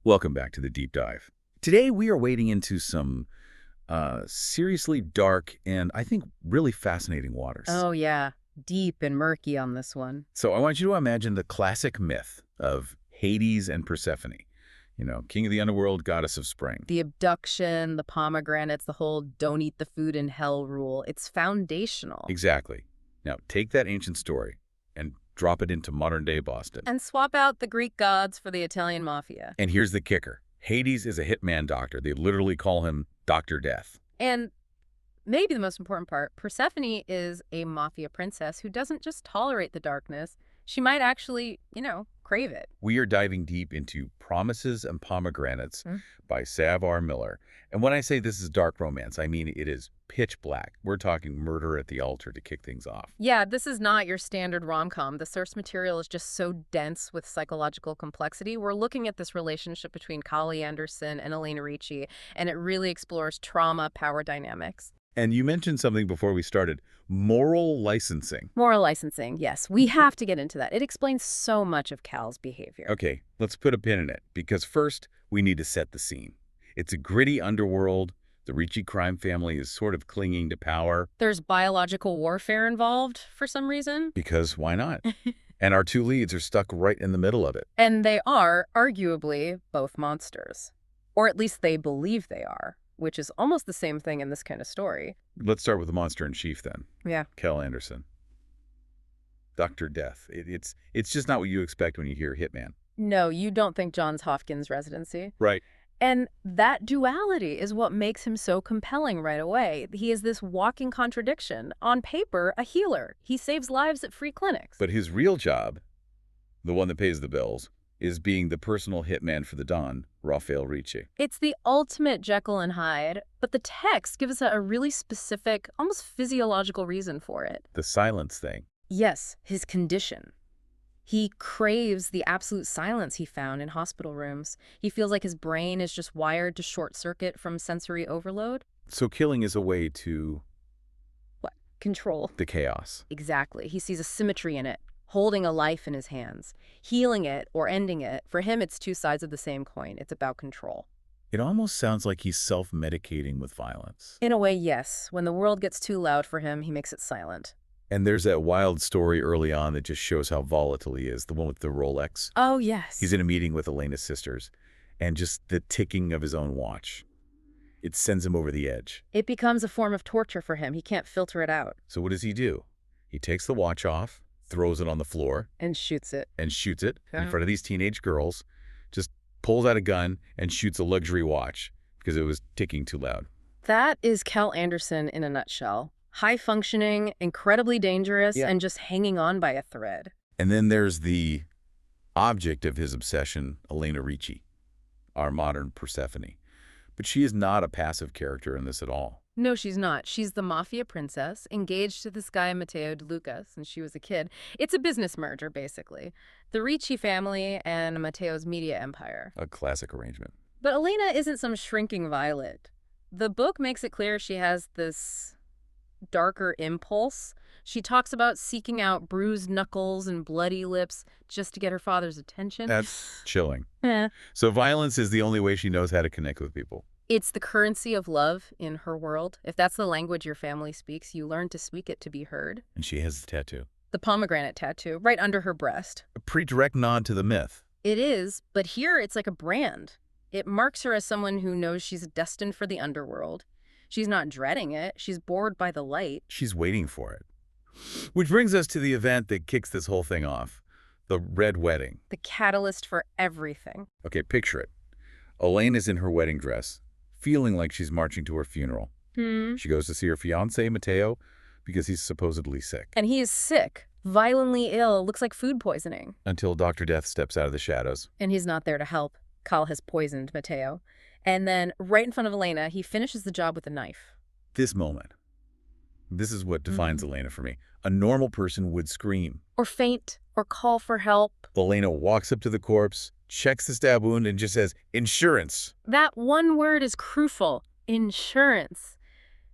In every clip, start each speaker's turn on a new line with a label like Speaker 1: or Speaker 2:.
Speaker 1: Welcome back to the deep dive. Today we are wading into some seriously dark and I think really fascinating waters.
Speaker 2: Oh, yeah. Deep and murky on this one.
Speaker 1: So I want you to imagine the classic myth of Hades and Persephone. King of the underworld, goddess of spring.
Speaker 2: The abduction, the pomegranates, the whole don't eat the food in hell rule. It's foundational.
Speaker 1: Exactly. Now take that ancient story and drop it into modern-day Boston.
Speaker 2: And swap out the Greek gods for the Italian mafia.
Speaker 1: And here's the kicker. Hades is a hitman doctor. They literally call him Dr. Death.
Speaker 2: And maybe the most important part, Persephone is a mafia princess who doesn't just tolerate the darkness. She might actually, crave it.
Speaker 1: We are diving deep into Promises and Pomegranates by Sav R. And when I say this is dark romance, I mean it is pitch black. We're talking murder at the altar to kick things off.
Speaker 2: Yeah, this is not your standard rom-com. The source material is just so dense with psychological complexity. We're looking at this relationship between Kali Anderson and Elena Ricci, and it really explores trauma, power dynamics.
Speaker 1: And you mentioned something before we started, moral licensing.
Speaker 2: Moral licensing, yes. We have to get into that. It explains so much of Cal's behavior.
Speaker 1: Okay, let's put a pin in it, because first, we need to set the scene. It's a gritty underworld. The Ricci crime family is sort of clinging to power.
Speaker 2: There's biological warfare involved for some reason.
Speaker 1: Because why not? And our two leads are stuck right in the middle of it.
Speaker 2: And they are, arguably, both monsters. Or at least they believe they are, which is almost the same thing in this kind of story.
Speaker 1: Let's start with the monster in chief then.
Speaker 2: Yeah.
Speaker 1: Kel Anderson. Dr. Death. It's just not what you expect when you hear Hitman.
Speaker 2: No, you don't think Johns Hopkins residency.
Speaker 1: Right.
Speaker 2: And that duality is what makes him so compelling right away. He is this walking contradiction. On paper, a healer. He saves lives at free clinics.
Speaker 1: But his real job, the one that pays the bills, is being the personal hitman for the Don, Raphael Ricci.
Speaker 2: It's the ultimate Jekyll and Hyde, but the text gives us a really specific, almost physiological reason for it.
Speaker 1: The silence thing.
Speaker 2: Yes, his condition. He craves the absolute silence he found in hospital rooms. He feels like his brain is just wired to short circuit from sensory overload.
Speaker 1: So killing is a way to...
Speaker 2: What? Control.
Speaker 1: The chaos.
Speaker 2: Exactly. He sees a symmetry in it, holding a life in his hands. Healing it or ending it, for him it's two sides of the same coin. It's about control.
Speaker 1: It almost sounds like he's self-medicating with violence.
Speaker 2: In a way, yes. When the world gets too loud for him, he makes it silent.
Speaker 1: And there's that wild story early on that just shows how volatile he is, the one with the Rolex.
Speaker 2: Oh, yes.
Speaker 1: He's in a meeting with Elena's sisters, and just the ticking of his own watch. It sends him over the edge.
Speaker 2: It becomes a form of torture for him. He can't filter it out.
Speaker 1: So what does he do? He takes the watch off, throws it on the floor.
Speaker 2: And shoots it.
Speaker 1: And shoots it in front of these teenage girls, just pulls out a gun and shoots a luxury watch because it was ticking too loud.
Speaker 2: That is Kel Anderson in a nutshell. High-functioning, incredibly dangerous, and just hanging on by a thread.
Speaker 1: And then there's the object of his obsession, Elena Ricci, our modern Persephone. But she is not a passive character in this at all.
Speaker 2: No, she's not. She's the mafia princess, engaged to this guy, Matteo De Luca, since she was a kid. It's a business merger, basically. The Ricci family and Matteo's media empire.
Speaker 1: A classic arrangement.
Speaker 2: But Elena isn't some shrinking violet. The book makes it clear she has this darker impulse. She talks about seeking out bruised knuckles and bloody lips just to get her father's attention.
Speaker 1: That's chilling. So violence is the only way she knows how to connect with people.
Speaker 2: It's the currency of love in her world. If that's the language your family speaks, you learn to speak it to be heard.
Speaker 1: And she has the tattoo.
Speaker 2: The pomegranate tattoo, right under her breast.
Speaker 1: A pretty direct nod to the myth.
Speaker 2: It is, but here it's like a brand. It marks her as someone who knows she's destined for the underworld. She's not dreading it. She's bored by the light.
Speaker 1: She's waiting for it. Which brings us to the event that kicks this whole thing off. The Red Wedding.
Speaker 2: The catalyst for everything.
Speaker 1: Okay, picture it. Elaine is in her wedding dress, feeling like she's marching to her funeral. She goes to see her fiancé, Matteo, because he's supposedly sick.
Speaker 2: And he is sick, violently ill, looks like food poisoning.
Speaker 1: Until Dr. Death steps out of the shadows.
Speaker 2: And he's not there to help. Cal has poisoned Matteo. And then, right in front of Elena, he finishes the job with a knife.
Speaker 1: This moment. This is what defines Elena for me. A normal person would scream.
Speaker 2: Or faint, or call for help.
Speaker 1: Elena walks up to the corpse, checks the stab wound, and just says, "Insurance."
Speaker 2: That one word is crucial. Insurance.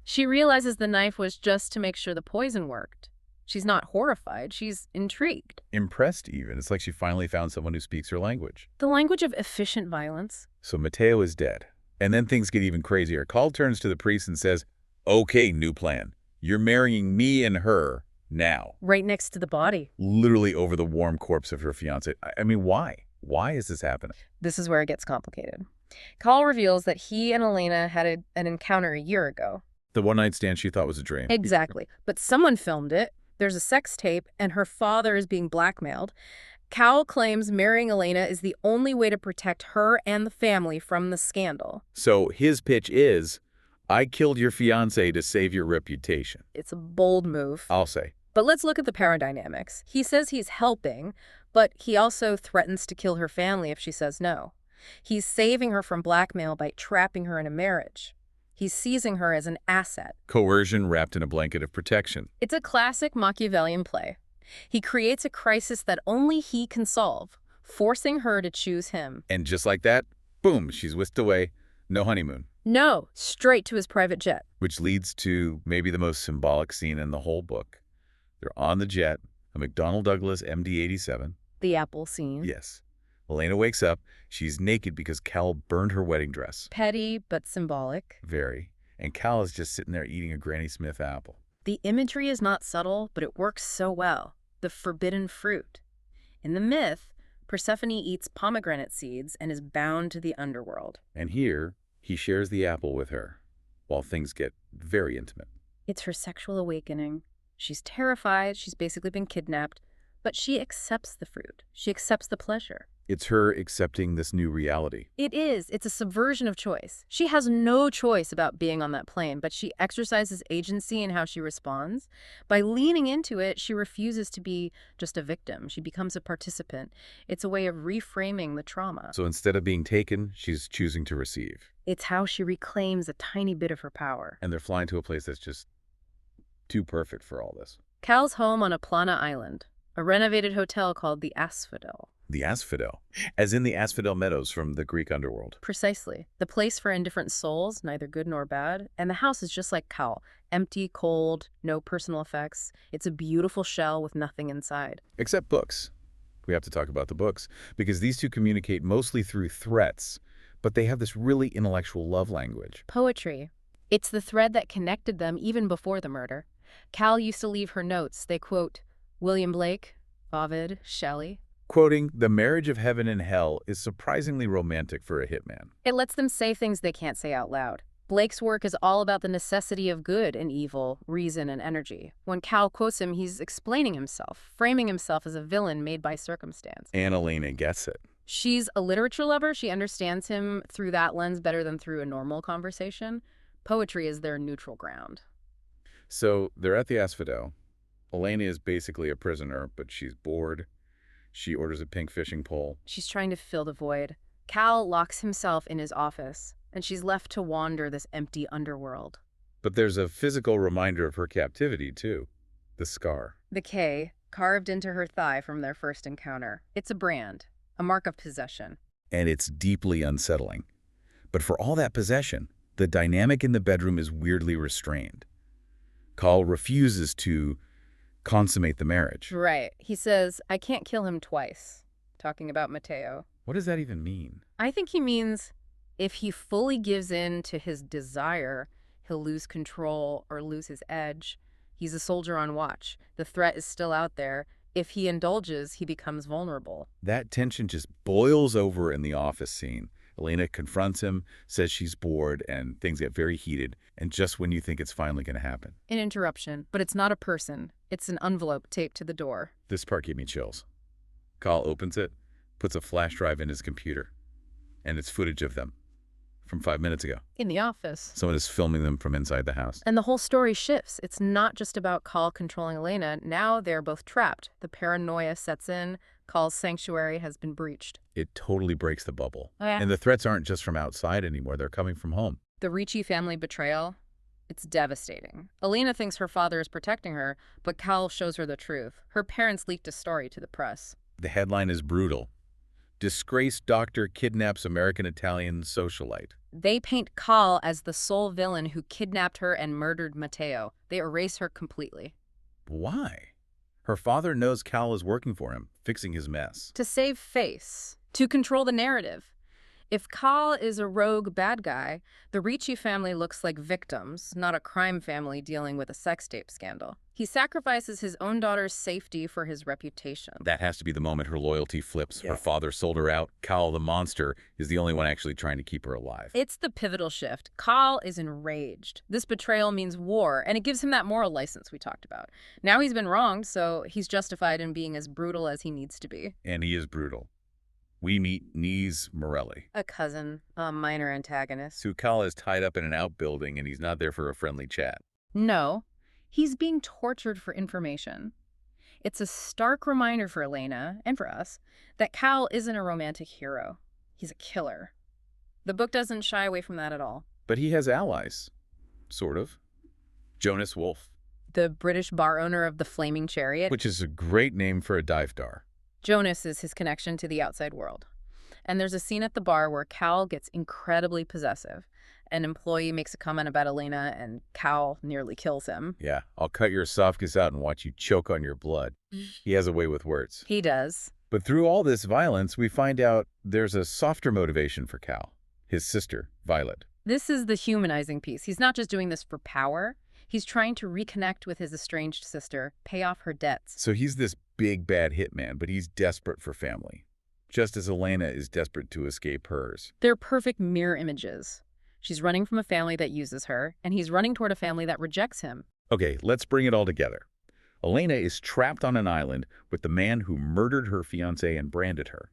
Speaker 2: She realizes the knife was just to make sure the poison worked. She's not horrified, she's intrigued.
Speaker 1: Impressed even. It's like she finally found someone who speaks her language.
Speaker 2: The language of efficient violence.
Speaker 1: So Mateo is dead. And then things get even crazier. Call turns to the priest and says, "Okay, new plan. You're marrying me and her now."
Speaker 2: Right next to the body.
Speaker 1: Literally over the warm corpse of her fiancé. I mean, why? Why is this happening?
Speaker 2: This is where it gets complicated. Cal reveals that he and Elena had an encounter a year ago.
Speaker 1: The one-night stand she thought was a dream.
Speaker 2: Exactly. But someone filmed it. There's a sex tape, and her father is being blackmailed. Cal claims marrying Elena is the only way to protect her and the family from the scandal.
Speaker 1: So his pitch is, I killed your fiancé to save your reputation.
Speaker 2: It's a bold move.
Speaker 1: I'll say.
Speaker 2: But let's look at the power dynamics. He says he's helping, but he also threatens to kill her family if she says no. He's saving her from blackmail by trapping her in a marriage. He's seizing her as an asset.
Speaker 1: Coercion wrapped in a blanket of protection.
Speaker 2: It's a classic Machiavellian play. He creates a crisis that only he can solve, forcing her to choose him.
Speaker 1: And just like that, boom, she's whisked away. No honeymoon.
Speaker 2: No, straight to his private jet.
Speaker 1: Which leads to maybe the most symbolic scene in the whole book. They're on the jet, a McDonnell Douglas MD-87.
Speaker 2: The apple scene.
Speaker 1: Yes. Elena wakes up. She's naked because Cal burned her wedding dress.
Speaker 2: Petty, but symbolic.
Speaker 1: Very. And Cal is just sitting there eating a Granny Smith apple.
Speaker 2: The imagery is not subtle, but it works so well. The forbidden fruit. In the myth, Persephone eats pomegranate seeds and is bound to the underworld.
Speaker 1: And here, he shares the apple with her, while things get very intimate.
Speaker 2: It's her sexual awakening. She's terrified. She's basically been kidnapped. But she accepts the fruit. She accepts the pleasure.
Speaker 1: It's her accepting this new reality.
Speaker 2: It is. It's a subversion of choice. She has no choice about being on that plane, but she exercises agency in how she responds. By leaning into it, she refuses to be just a victim. She becomes a participant. It's a way of reframing the trauma.
Speaker 1: So instead of being taken, she's choosing to receive.
Speaker 2: It's how she reclaims a tiny bit of her power.
Speaker 1: And they're flying to a place that's just too perfect for all this.
Speaker 2: Cal's home on a Plana island, a renovated hotel called the Asphodel.
Speaker 1: The Asphodel, as in the Asphodel Meadows from the Greek underworld.
Speaker 2: Precisely. The place for indifferent souls, neither good nor bad. And the house is just like Cal. Empty, cold, no personal effects. It's a beautiful shell with nothing inside.
Speaker 1: Except books. We have to talk about the books, because these two communicate mostly through threats, but they have this really intellectual love language.
Speaker 2: Poetry. It's the thread that connected them even before the murder. Cal used to leave her notes. They quote William Blake, Ovid, Shelley.
Speaker 1: Quoting, "The marriage of heaven and hell is surprisingly romantic for a hitman."
Speaker 2: It lets them say things they can't say out loud. Blake's work is all about the necessity of good and evil, reason and energy. When Cal quotes him, he's explaining himself, framing himself as a villain made by circumstance.
Speaker 1: And Elena gets it.
Speaker 2: She's a literature lover. She understands him through that lens better than through a normal conversation. Poetry is their neutral ground.
Speaker 1: So they're at the Asphodel. Elena is basically a prisoner, but she's bored. She orders a pink fishing pole.
Speaker 2: She's trying to fill the void. Cal locks himself in his office, and she's left to wander this empty underworld.
Speaker 1: But there's a physical reminder of her captivity, too. The scar.
Speaker 2: The K, carved into her thigh from their first encounter. It's a brand, a mark of possession.
Speaker 1: And it's deeply unsettling. But for all that possession, the dynamic in the bedroom is weirdly restrained. Cal refuses to consummate the marriage.
Speaker 2: Right. He says, I can't kill him twice. Talking about Mateo.
Speaker 1: What does that even mean?
Speaker 2: I think he means if he fully gives in to his desire, he'll lose control or lose his edge. He's a soldier on watch. The threat is still out there. If he indulges, he becomes vulnerable.
Speaker 1: That tension just boils over in the office scene. Elena confronts him, says she's bored, and things get very heated. And just when you think it's finally going to happen.
Speaker 2: An interruption, but it's not a person. It's an envelope taped to the door.
Speaker 1: This part gave me chills. Cal opens it, puts a flash drive in his computer, and it's footage of them from 5 minutes ago.
Speaker 2: In the office.
Speaker 1: Someone is filming them from inside the house.
Speaker 2: And the whole story shifts. It's not just about Cal controlling Elena. Now they're both trapped. The paranoia sets in. Cal's sanctuary has been breached.
Speaker 1: It totally breaks the bubble.
Speaker 2: Oh, yeah.
Speaker 1: And the threats aren't just from outside anymore. They're coming from home.
Speaker 2: The Ricci family betrayal, it's devastating. Elena thinks her father is protecting her, but Cal shows her the truth. Her parents leaked a story to the press.
Speaker 1: The headline is brutal. Disgraced doctor kidnaps American-Italian socialite.
Speaker 2: They paint Cal as the sole villain who kidnapped her and murdered Mateo. They erase her completely.
Speaker 1: Why? Her father knows Cal is working for him, fixing his mess.
Speaker 2: To save face, to control the narrative. If Cal is a rogue bad guy, the Ricci family looks like victims, not a crime family dealing with a sex tape scandal. He sacrifices his own daughter's safety for his reputation.
Speaker 1: That has to be the moment her loyalty flips.
Speaker 3: Yeah.
Speaker 1: Her father sold her out. Cal, the monster, is the only one actually trying to keep her alive.
Speaker 2: It's the pivotal shift. Cal is enraged. This betrayal means war, and it gives him that moral license we talked about. Now he's been wronged, so he's justified in being as brutal as he needs to be.
Speaker 1: And he is brutal. We meet Nies Morelli,
Speaker 2: A cousin, a minor antagonist.
Speaker 1: who Cal is tied up in an outbuilding and he's not there for a friendly chat.
Speaker 2: No, he's being tortured for information. It's a stark reminder for Elena, and for us, that Cal isn't a romantic hero. He's a killer. The book doesn't shy away from that at all.
Speaker 1: But he has allies. Sort of. Jonas Wolfe,
Speaker 2: The British bar owner of the Flaming Chariot,
Speaker 1: which is a great name for a dive dar.
Speaker 2: Jonas is his connection to the outside world. And there's a scene at the bar where Cal gets incredibly possessive. An employee makes a comment about Elena, and Cal nearly kills him.
Speaker 1: Yeah, I'll cut your esophagus out and watch you choke on your blood. He has a way with words.
Speaker 2: He does.
Speaker 1: But through all this violence, we find out there's a softer motivation for Cal. His sister, Violet.
Speaker 2: This is the humanizing piece. He's not just doing this for power. He's trying to reconnect with his estranged sister, pay off her debts.
Speaker 1: So he's this big bad hitman, but he's desperate for family. Just as Elena is desperate to escape hers.
Speaker 2: They're perfect mirror images. She's running from a family that uses her, and he's running toward a family that rejects him.
Speaker 1: Okay, let's bring it all together. Elena is trapped on an island with the man who murdered her fiancé and branded her.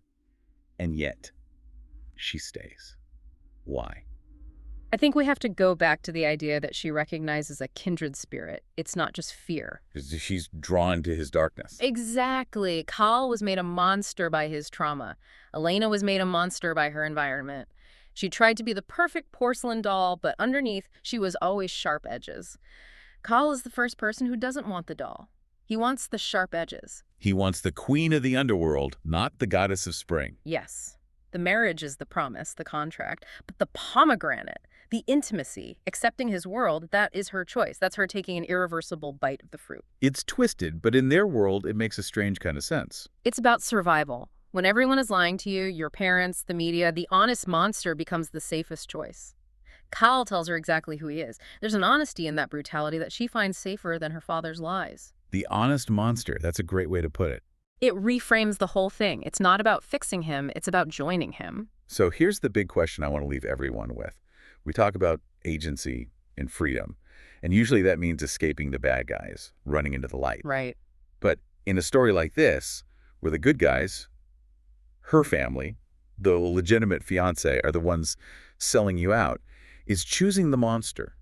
Speaker 1: And yet, she stays. Why?
Speaker 2: I think we have to go back to the idea that she recognizes a kindred spirit. It's not just fear.
Speaker 1: She's drawn to his darkness.
Speaker 2: Exactly. Cal was made a monster by his trauma. Elena was made a monster by her environment. She tried to be the perfect porcelain doll, but underneath, she was always sharp edges. Cal is the first person who doesn't want the doll. He wants the sharp edges.
Speaker 1: He wants the queen of the underworld, not the goddess of spring.
Speaker 2: Yes. The marriage is the promise, the contract, but the pomegranate, the intimacy, accepting his world, that is her choice. That's her taking an irreversible bite of the fruit.
Speaker 1: It's twisted, but in their world, it makes a strange kind of sense.
Speaker 2: It's about survival. When everyone is lying to you, your parents, the media, the honest monster becomes the safest choice. Cal tells her exactly who he is. There's an honesty in that brutality that she finds safer than her father's lies.
Speaker 1: The honest monster, that's a great way to put it.
Speaker 2: It reframes the whole thing. It's not about fixing him, it's about joining him.
Speaker 1: So here's the big question I want to leave everyone with. We talk about agency and freedom, and usually that means escaping the bad guys, running into the light.
Speaker 2: Right.
Speaker 1: But in a story like this, where the good guys, her family, the legitimate fiancé, are the ones selling you out, is choosing the monster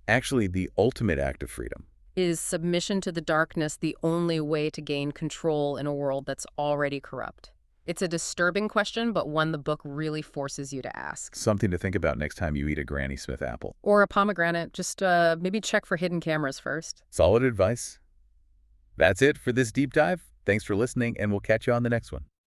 Speaker 1: actually the ultimate act of freedom?
Speaker 2: Is submission to the darkness the only way to gain control in a world that's already corrupt? It's a disturbing question, but one the book really forces you to ask.
Speaker 1: Something to think about next time you eat a Granny Smith apple.
Speaker 2: Or a pomegranate. Just maybe check for hidden cameras first.
Speaker 1: Solid advice. That's it for this deep dive. Thanks for listening, and we'll catch you on the next one.